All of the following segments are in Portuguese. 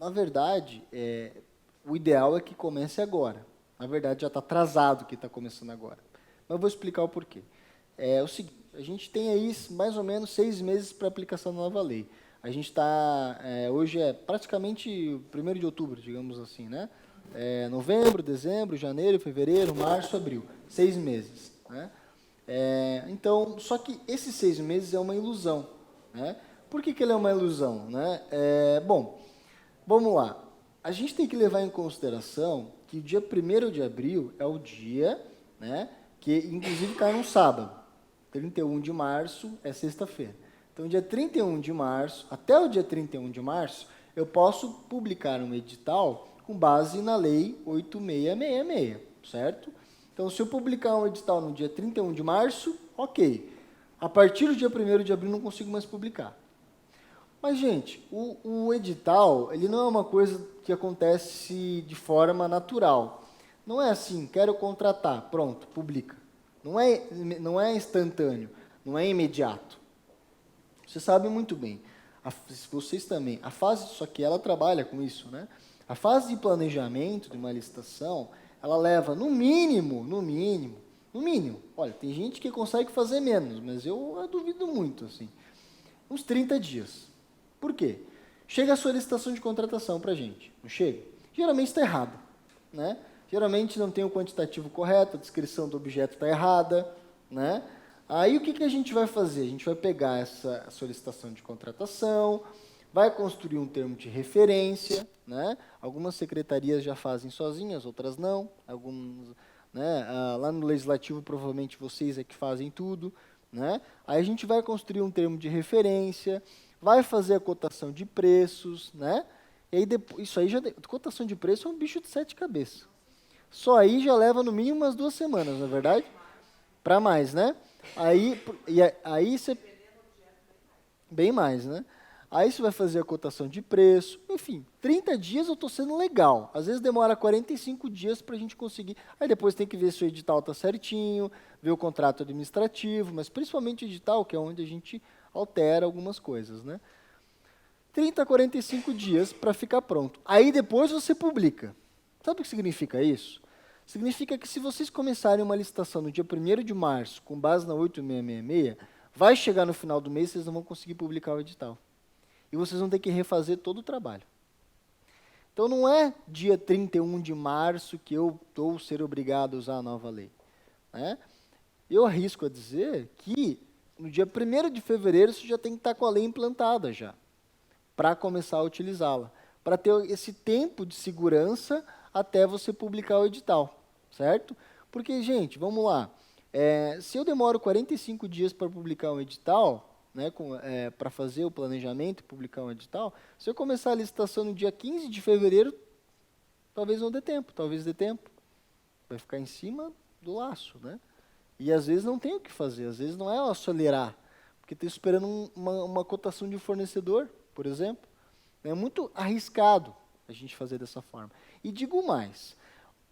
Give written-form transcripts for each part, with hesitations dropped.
na verdade, o ideal é que comece agora. Na verdade, já está atrasado que está começando agora. Mas eu vou explicar o porquê. É o seguinte, a gente tem aí mais ou menos 6 meses para aplicação da nova lei. A gente está, hoje é praticamente 1º de outubro, digamos assim, né? Novembro, dezembro, janeiro, fevereiro, março, abril. 6 meses, né? Então, só que esses 6 meses é uma ilusão, né? Por que ele é uma ilusão, né? Bom, vamos lá. A gente tem que levar em consideração que o dia 1º de abril é o dia, né, que inclusive cai num sábado. 31 de março é sexta-feira. Então, dia 31 de março, até o dia 31 de março, eu posso publicar um edital com base na Lei 8666, certo? Então, se eu publicar um edital no dia 31 de março, ok. A partir do dia 1º de abril, não consigo mais publicar. Mas, gente, o edital, ele não é uma coisa que acontece de forma natural. Não é assim, quero contratar, pronto, publica. Não é instantâneo, não é imediato. Você sabe muito bem, vocês também, a fase, só que ela trabalha com isso, né? A fase de planejamento de uma licitação, ela leva no mínimo, olha, tem gente que consegue fazer menos, mas eu duvido muito, assim, uns 30 dias. Por quê? Chega a solicitação de contratação para a gente, não chega? Geralmente está errada, né? Geralmente não tem o quantitativo correto, a descrição do objeto está errada, né? Aí o que a gente vai fazer? A gente vai pegar essa solicitação de contratação, vai construir um termo de referência, né? Algumas secretarias já fazem sozinhas, outras não. Algumas, né? Lá no Legislativo, provavelmente vocês é que fazem tudo, né? Aí a gente vai construir um termo de referência, vai fazer a cotação de preços, né? E aí depois, isso aí cotação de preço é um bicho de 7 cabeças. Só aí já leva no mínimo umas 2 semanas, não é verdade? Para mais, né? Aí você... Bem mais, né? Aí você vai fazer a cotação de preço, enfim, 30 dias eu estou sendo legal. Às vezes demora 45 dias para a gente conseguir. Aí depois tem que ver se o edital está certinho, ver o contrato administrativo, mas principalmente o edital, que é onde a gente altera algumas coisas, né? 30 a 45 dias para ficar pronto. Aí depois você publica. Sabe o que significa isso? Significa que se vocês começarem uma licitação no dia 1º de março, com base na 8666, vai chegar no final do mês, vocês não vão conseguir publicar o edital. E vocês vão ter que refazer todo o trabalho. Então não é dia 31 de março que eu vou ser obrigado a usar a nova lei, né? Eu arrisco a dizer que no dia 1º de fevereiro você já tem que estar com a lei implantada já, para começar a utilizá-la, para ter esse tempo de segurança até você publicar o edital, certo? Porque, gente, vamos lá, se eu demoro 45 dias para publicar um edital, né, para fazer o planejamento e publicar um edital, se eu começar a licitação no dia 15 de fevereiro, talvez não dê tempo, talvez dê tempo. Vai ficar em cima do laço, né? E às vezes não tem o que fazer, às vezes não é acelerar, porque está esperando uma cotação de um fornecedor, por exemplo. É muito arriscado a gente fazer dessa forma. E digo mais,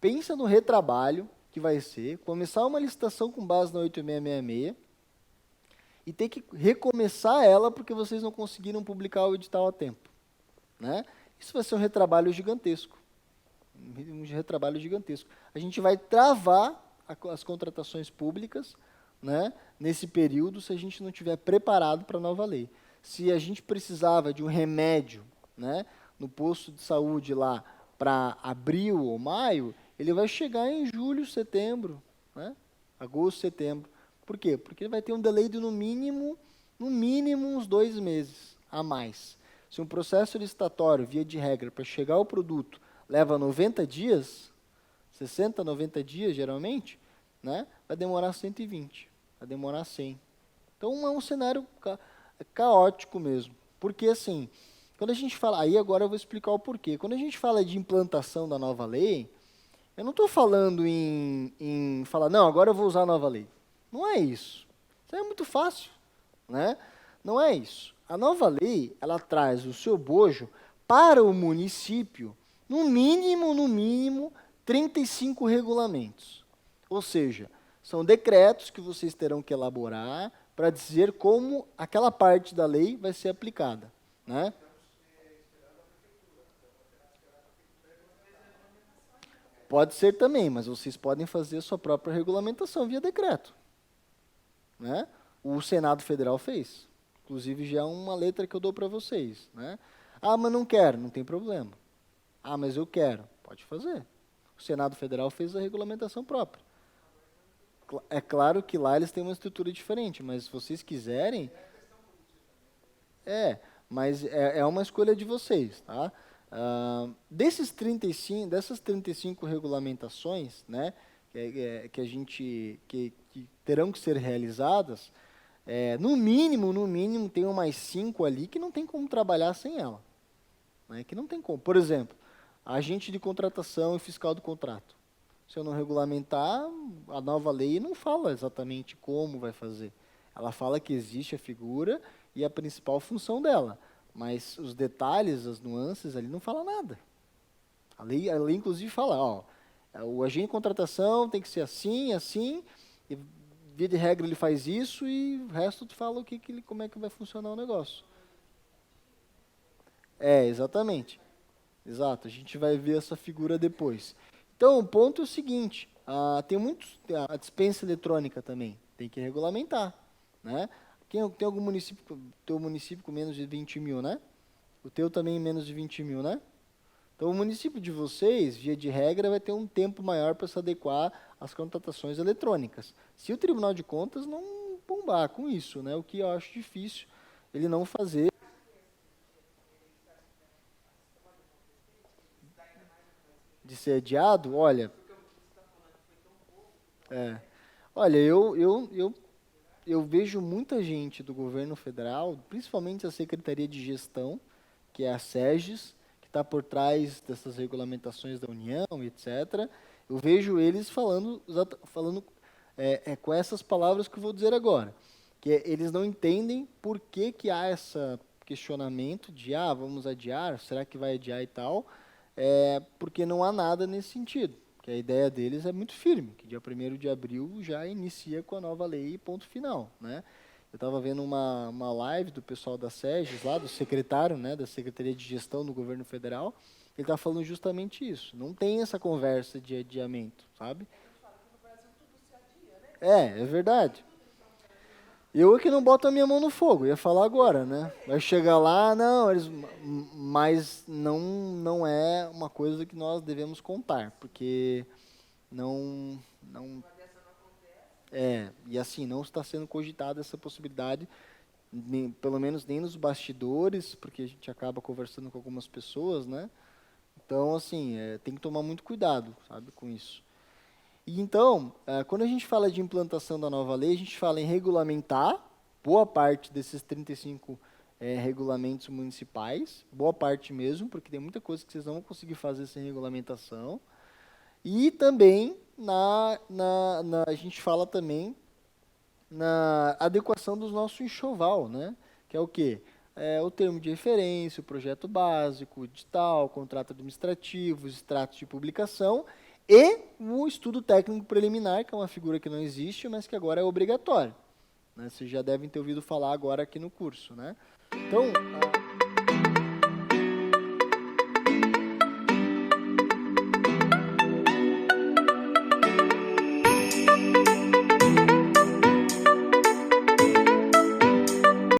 pensa no retrabalho que vai ser, começar uma licitação com base na 8666 e ter que recomeçar ela porque vocês não conseguiram publicar o edital a tempo, né? Isso vai ser um retrabalho gigantesco. Um retrabalho gigantesco. A gente vai travar as contratações públicas, né, nesse período, se a gente não estiver preparado para a nova lei. Se a gente precisava de um remédio, né, no posto de saúde lá para abril ou maio, ele vai chegar em julho, setembro, né, agosto, setembro. Por quê? Porque vai ter um delay de no mínimo uns 2 meses a mais. Se um processo licitatório, via de regra, para chegar ao produto, leva 90 dias, 60, 90 dias, geralmente, né? Vai demorar 120, vai demorar 100. Então, é um cenário caótico mesmo. Porque, assim, quando a gente fala... Aí, agora eu vou explicar o porquê. Quando a gente fala de implantação da nova lei, eu não estou falando em falar, não, agora eu vou usar a nova lei. Não é isso. Isso é muito fácil, né? Não é isso. A nova lei, ela traz o seu bojo para o município, no mínimo, 35 regulamentos. Ou seja, são decretos que vocês terão que elaborar para dizer como aquela parte da lei vai ser aplicada, né? pode ser também, mas vocês podem fazer a sua própria regulamentação via decreto, né? O Senado Federal fez. Inclusive, já é uma letra que eu dou para vocês, né? Ah, mas não quero, não tem problema. Ah, mas eu quero, pode fazer. O Senado Federal fez a regulamentação própria. É claro que lá eles têm uma estrutura diferente, mas se vocês quiserem... mas é uma escolha de vocês, tá? Dessas 35 regulamentações, né, que terão que ser realizadas, no mínimo, tem umas 5 ali que não tem como trabalhar sem ela. Né, que não tem como. Por exemplo, agente de contratação e fiscal do contrato. Se eu não regulamentar, a nova lei não fala exatamente como vai fazer. Ela fala que existe a figura e a principal função dela. Mas os detalhes, as nuances ali não fala nada. A lei inclusive fala, ó, o agente de contratação tem que ser assim, assim, e via de regra ele faz isso e o resto tu fala como é que vai funcionar o negócio. Exatamente. Exato, a gente vai ver essa figura depois. Então, o ponto é o seguinte, a dispensa eletrônica também, tem que regulamentar, né? Tem algum município, teu município com menos de 20 mil, né? O teu também menos de 20 mil, né? Então, o município de vocês, via de regra, vai ter um tempo maior para se adequar às contratações eletrônicas. Se o Tribunal de Contas não bombar com isso, né? O que eu acho difícil ele não fazer. De ser adiado, olha... Olha, eu vejo muita gente do governo federal, principalmente a Secretaria de Gestão, que é a SEGES, que está por trás dessas regulamentações da União, etc. Eu vejo eles falando com essas palavras que eu vou dizer agora, que eles não entendem por que há esse questionamento de, vamos adiar, será que vai adiar e tal, porque não há nada nesse sentido. Que a ideia deles é muito firme, que dia 1º de abril já inicia com a nova lei e ponto final, né? Eu estava vendo uma live do pessoal da SEGES, lá, do secretário, né, da Secretaria de Gestão do Governo Federal, ele está falando justamente isso. Não tem essa conversa de adiamento, sabe? É verdade. Eu é que não boto a minha mão no fogo, ia falar agora, né? Vai chegar lá, mas não é uma coisa que nós devemos contar, porque não, e assim, não está sendo cogitada essa possibilidade, pelo menos nem nos bastidores, porque a gente acaba conversando com algumas pessoas, né? Então, assim, tem que tomar muito cuidado, sabe, com isso. E então, quando a gente fala de implantação da nova lei, a gente fala em regulamentar boa parte desses 35 regulamentos municipais, boa parte mesmo, porque tem muita coisa que vocês não vão conseguir fazer sem regulamentação. E também, a gente fala também na adequação do nosso enxoval, né? Que é o quê? O termo de referência, o projeto básico, o edital, contrato administrativo, os extratos de publicação e o estudo técnico preliminar, que é uma figura que não existe, mas que agora é obrigatório. Né? Vocês já devem ter ouvido falar agora aqui no curso. Né? Então,